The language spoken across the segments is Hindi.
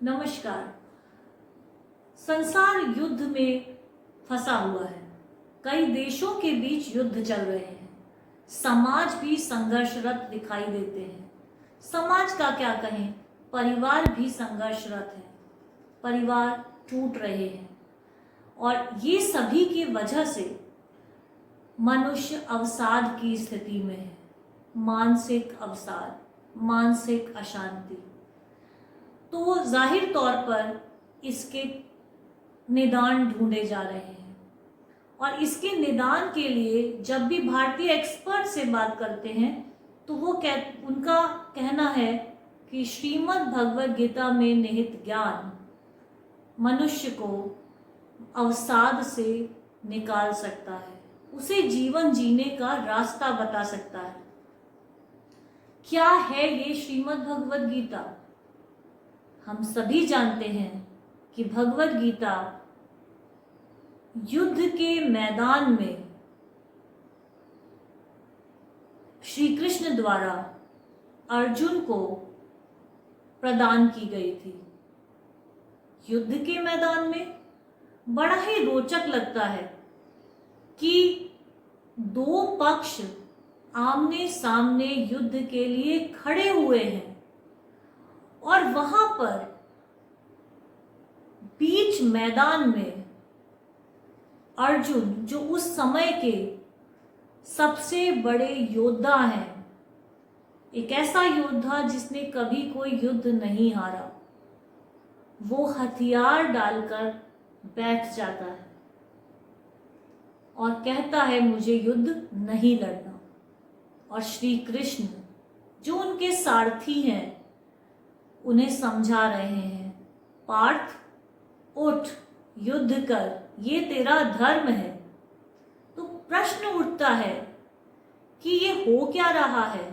नमस्कार। संसार युद्ध में फंसा हुआ है। कई देशों के बीच युद्ध चल रहे हैं। समाज भी संघर्षरत दिखाई देते हैं। समाज का क्या कहें, परिवार भी संघर्षरत है। परिवार टूट रहे हैं और ये सभी की वजह से मनुष्य अवसाद की स्थिति में है। मानसिक अवसाद, मानसिक अशांति। तो जाहिर तौर पर इसके निदान ढूंढे जा रहे हैं और इसके निदान के लिए जब भी भारतीय एक्सपर्ट से बात करते हैं तो उनका कहना है कि श्रीमद् भगवद गीता में निहित ज्ञान मनुष्य को अवसाद से निकाल सकता है, उसे जीवन जीने का रास्ता बता सकता है। क्या है ये श्रीमद् भगवद गीता? हम सभी जानते हैं कि भगवद गीता युद्ध के मैदान में श्री कृष्ण द्वारा अर्जुन को प्रदान की गई थी। युद्ध के मैदान में बड़ा ही रोचक लगता है कि दो पक्ष आमने सामने युद्ध के लिए खड़े हुए हैं और वहां पर बीच मैदान में अर्जुन, जो उस समय के सबसे बड़े योद्धा हैं, एक ऐसा योद्धा जिसने कभी कोई युद्ध नहीं हारा, वो हथियार डालकर बैठ जाता है और कहता है मुझे युद्ध नहीं लड़ना। और श्री कृष्ण, जो उनके सारथी हैं, उन्हें समझा रहे हैं, पार्थ उठ, युद्ध कर, ये तेरा धर्म है। तो प्रश्न उठता है कि ये हो क्या रहा है?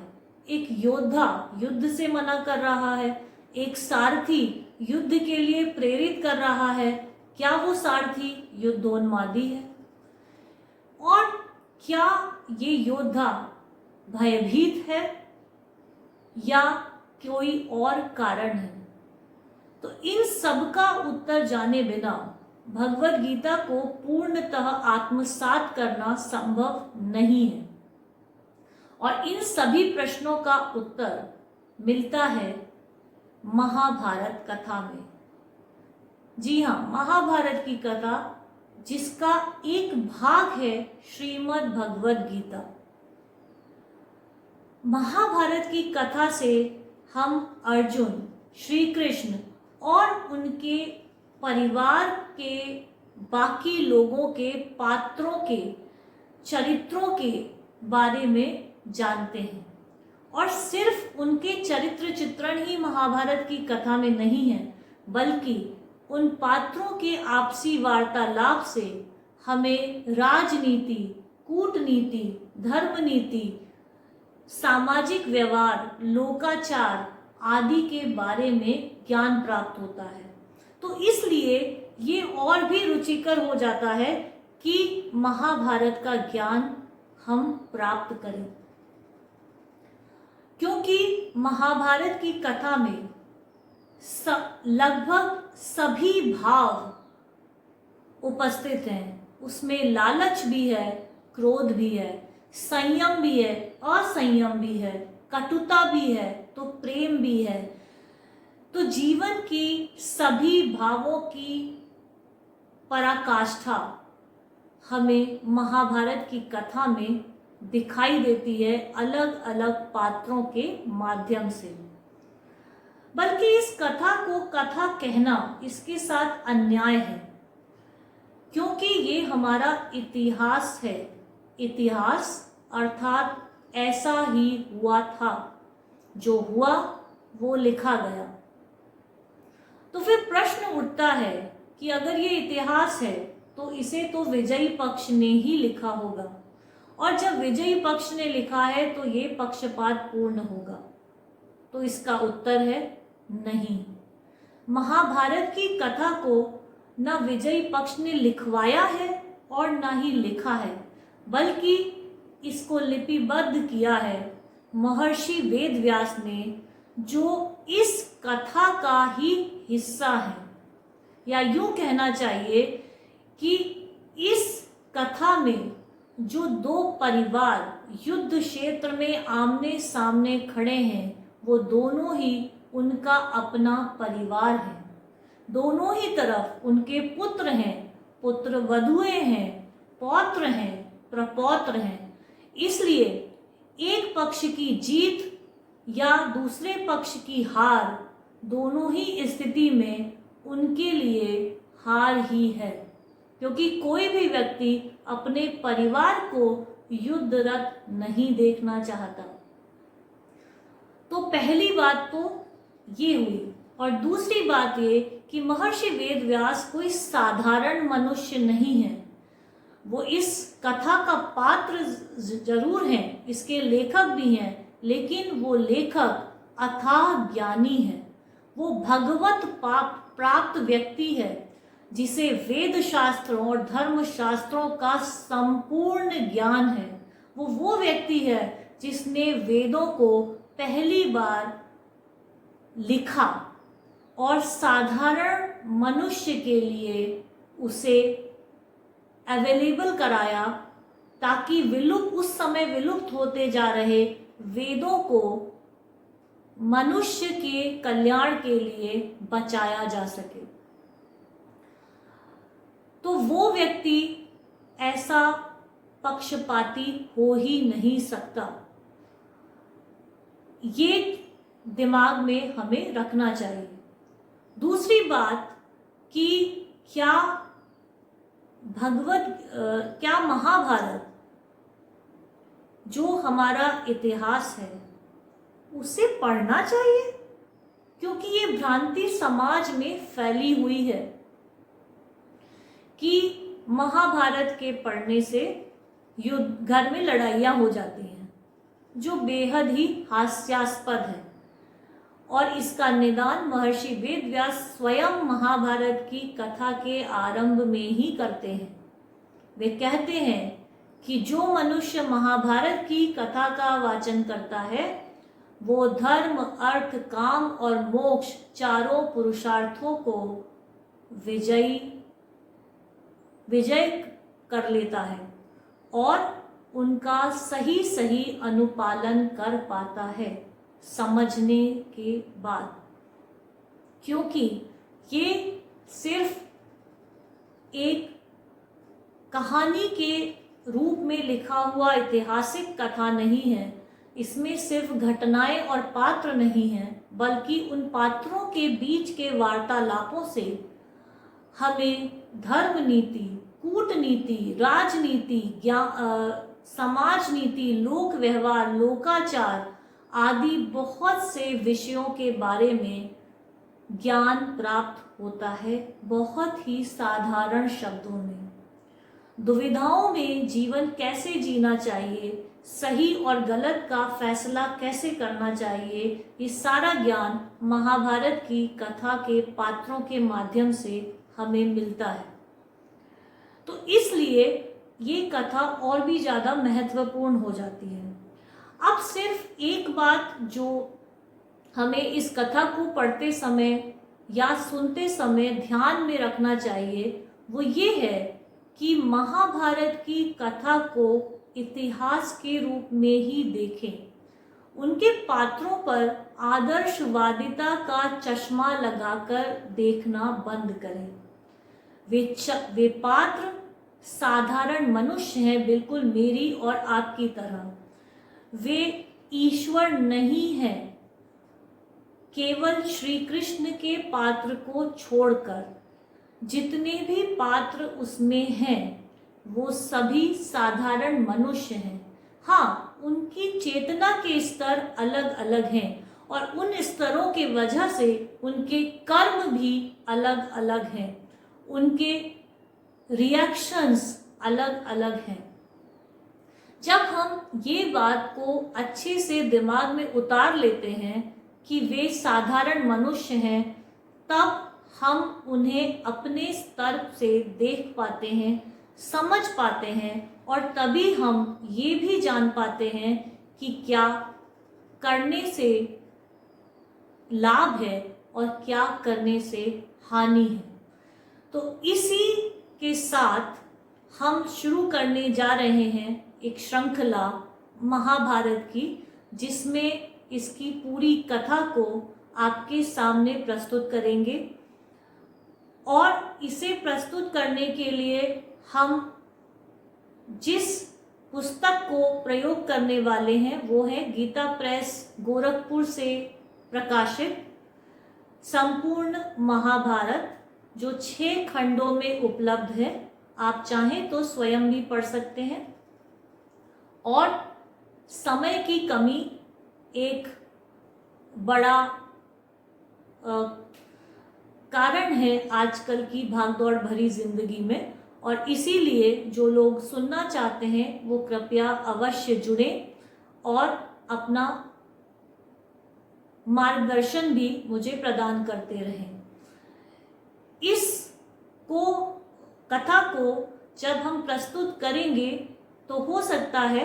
एक योद्धा युद्ध से मना कर रहा है, एक सारथी युद्ध के लिए प्रेरित कर रहा है। क्या वो सारथी युद्धोन्मादी है? और क्या ये योद्धा भयभीत है या कोई और कारण है? तो इन सब का उत्तर जाने बिना भगवद गीता को पूर्णतः आत्मसात करना संभव नहीं है और इन सभी प्रश्नों का उत्तर मिलता है महाभारत कथा में। जी हाँ, महाभारत की कथा, जिसका एक भाग है श्रीमद् भगवद गीता। महाभारत की कथा से हम अर्जुन, श्री कृष्ण और उनके परिवार के बाकी लोगों के पात्रों के चरित्रों के बारे में जानते हैं। और सिर्फ उनके चरित्र चित्रण ही महाभारत की कथा में नहीं है, बल्कि उन पात्रों के आपसी वार्तालाप से हमें राजनीति, कूटनीति, धर्मनीति, सामाजिक व्यवहार, लोकाचार आदि के बारे में ज्ञान प्राप्त होता है। तो इसलिए ये और भी रुचिकर हो जाता है कि महाभारत का ज्ञान हम प्राप्त करें, क्योंकि महाभारत की कथा में लगभग सभी भाव उपस्थित हैं। उसमें लालच भी है, क्रोध भी है, संयम भी है, असंयम भी है, कटुता भी है, तो प्रेम भी है। तो जीवन की सभी भावों की पराकाष्ठा हमें महाभारत की कथा में दिखाई देती है, अलग अलग पात्रों के माध्यम से। बल्कि इस कथा को कथा कहना इसके साथ अन्याय है, क्योंकि ये हमारा इतिहास है। इतिहास अर्थात ऐसा ही हुआ था, जो हुआ वो लिखा गया। तो फिर प्रश्न उठता है कि अगर ये इतिहास है तो इसे तो विजयी पक्ष ने ही लिखा होगा, और जब विजयी पक्ष ने लिखा है तो ये पक्षपात पूर्ण होगा। तो इसका उत्तर है नहीं। महाभारत की कथा को न विजयी पक्ष ने लिखवाया है और न ही लिखा है, बल्कि इसको लिपिबद्ध किया है महर्षि वेदव्यास ने, जो इस कथा का ही हिस्सा है, या यूं कहना चाहिए कि इस कथा में जो दो परिवार युद्ध क्षेत्र में आमने सामने खड़े हैं, वो दोनों ही उनका अपना परिवार है। दोनों ही तरफ उनके पुत्र हैं, पुत्र वधुएं हैं, पौत्र हैं, प्रपौत्र हैं। इसलिए एक पक्ष की जीत या दूसरे पक्ष की हार, दोनों ही स्थिति में उनके लिए हार ही है, क्योंकि कोई भी व्यक्ति अपने परिवार को युद्धरत नहीं देखना चाहता। तो पहली बात तो ये हुई। और दूसरी बात ये कि महर्षि वेदव्यास कोई साधारण मनुष्य नहीं है। वो इस कथा का पात्र जरूर है, इसके लेखक भी हैं, लेकिन वो लेखक अथाह ज्ञानी है। वो भगवत प्राप्त व्यक्ति है, जिसे वेद शास्त्रों और धर्म शास्त्रों का संपूर्ण ज्ञान है। वो व्यक्ति है जिसने वेदों को पहली बार लिखा और साधारण मनुष्य के लिए उसे अवेलेबल कराया, ताकि उस समय विलुप्त होते जा रहे वेदों को मनुष्य के कल्याण के लिए बचाया जा सके। तो वो व्यक्ति ऐसा पक्षपाती हो ही नहीं सकता। ये दिमाग में हमें रखना चाहिए। दूसरी बात कि क्या महाभारत जो हमारा इतिहास है उसे पढ़ना चाहिए, क्योंकि ये भ्रांति समाज में फैली हुई है कि महाभारत के पढ़ने से घर में लड़ाइयाँ हो जाती हैं, जो बेहद ही हास्यास्पद है। और इसका निदान महर्षि वेदव्यास स्वयं महाभारत की कथा के आरंभ में ही करते हैं। वे कहते हैं कि जो मनुष्य महाभारत की कथा का वाचन करता है, वो धर्म, अर्थ, काम और मोक्ष चारों पुरुषार्थों को विजय कर लेता है और उनका सही सही अनुपालन कर पाता है समझने के बाद। क्योंकि ये सिर्फ एक कहानी के रूप में लिखा हुआ ऐतिहासिक कथा नहीं है, इसमें सिर्फ घटनाएं और पात्र नहीं हैं, बल्कि उन पात्रों के बीच के वार्तालापों से हमें धर्म नीति, कूटनीति, राजनीति, समाज नीति, लोक व्यवहार, लोकाचार आदि बहुत से विषयों के बारे में ज्ञान प्राप्त होता है, बहुत ही साधारण शब्दों में। दुविधाओं में जीवन कैसे जीना चाहिए, सही और गलत का फैसला कैसे करना चाहिए, ये सारा ज्ञान महाभारत की कथा के पात्रों के माध्यम से हमें मिलता है। तो इसलिए ये कथा और भी ज़्यादा महत्वपूर्ण हो जाती है। अब सिर्फ एक बात जो हमें इस कथा को पढ़ते समय या सुनते समय ध्यान में रखना चाहिए, वो ये है कि महाभारत की कथा को इतिहास के रूप में ही देखें। उनके पात्रों पर आदर्शवादिता का चश्मा लगाकर देखना बंद करें। वे पात्र साधारण मनुष्य हैं, बिल्कुल मेरी और आपकी तरह। वे ईश्वर नहीं हैं। केवल श्री कृष्ण के पात्र को छोड़कर जितने भी पात्र उसमें हैं, वो सभी साधारण मनुष्य हैं। हाँ, उनकी चेतना के स्तर अलग अलग हैं और उन स्तरों के वजह से उनके कर्म भी अलग अलग हैं, उनके रिएक्शंस अलग अलग हैं। जब हम ये बात को अच्छे से दिमाग में उतार लेते हैं कि वे साधारण मनुष्य हैं, तब हम उन्हें अपने स्तर से देख पाते हैं, समझ पाते हैं, और तभी हम ये भी जान पाते हैं कि क्या करने से लाभ है और क्या करने से हानि है। तो इसी के साथ हम शुरू करने जा रहे हैं एक श्रृंखला महाभारत की, जिसमें इसकी पूरी कथा को आपके सामने प्रस्तुत करेंगे। और इसे प्रस्तुत करने के लिए हम जिस पुस्तक को प्रयोग करने वाले हैं वो है गीता प्रेस गोरखपुर से प्रकाशित संपूर्ण महाभारत, जो 6 खंडों में उपलब्ध है। आप चाहें तो स्वयं भी पढ़ सकते हैं। और समय की कमी एक बड़ा कारण है आजकल की भागदौड़ भरी जिंदगी में, और इसीलिए जो लोग सुनना चाहते हैं वो कृपया अवश्य जुड़ें और अपना मार्गदर्शन भी मुझे प्रदान करते रहें। कथा को जब हम प्रस्तुत करेंगे तो हो सकता है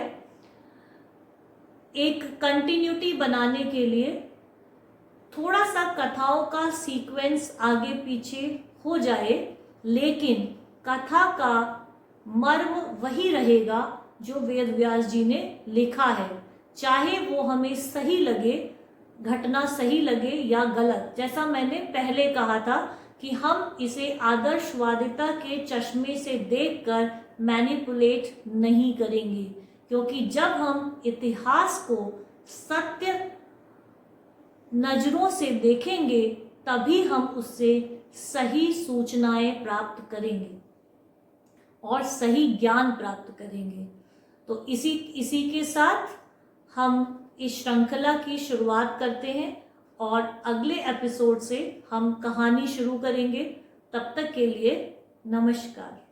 एक कंटिन्यूटी बनाने के लिए थोड़ा सा कथाओं का सीक्वेंस आगे पीछे हो जाए, लेकिन कथा का मर्म वही रहेगा जो वेद व्यास जी ने लिखा है, चाहे वो हमें सही लगे, घटना सही लगे या गलत। जैसा मैंने पहले कहा था कि हम इसे आदर्शवादिता के चश्मे से देखकर मैनिपुलेट नहीं करेंगे, क्योंकि जब हम इतिहास को सत्य नजरों से देखेंगे तभी हम उससे सही सूचनाएं प्राप्त करेंगे और सही ज्ञान प्राप्त करेंगे। तो इसी के साथ हम इस श्रृंखला की शुरुआत करते हैं और अगले एपिसोड से हम कहानी शुरू करेंगे। तब तक के लिए नमस्कार।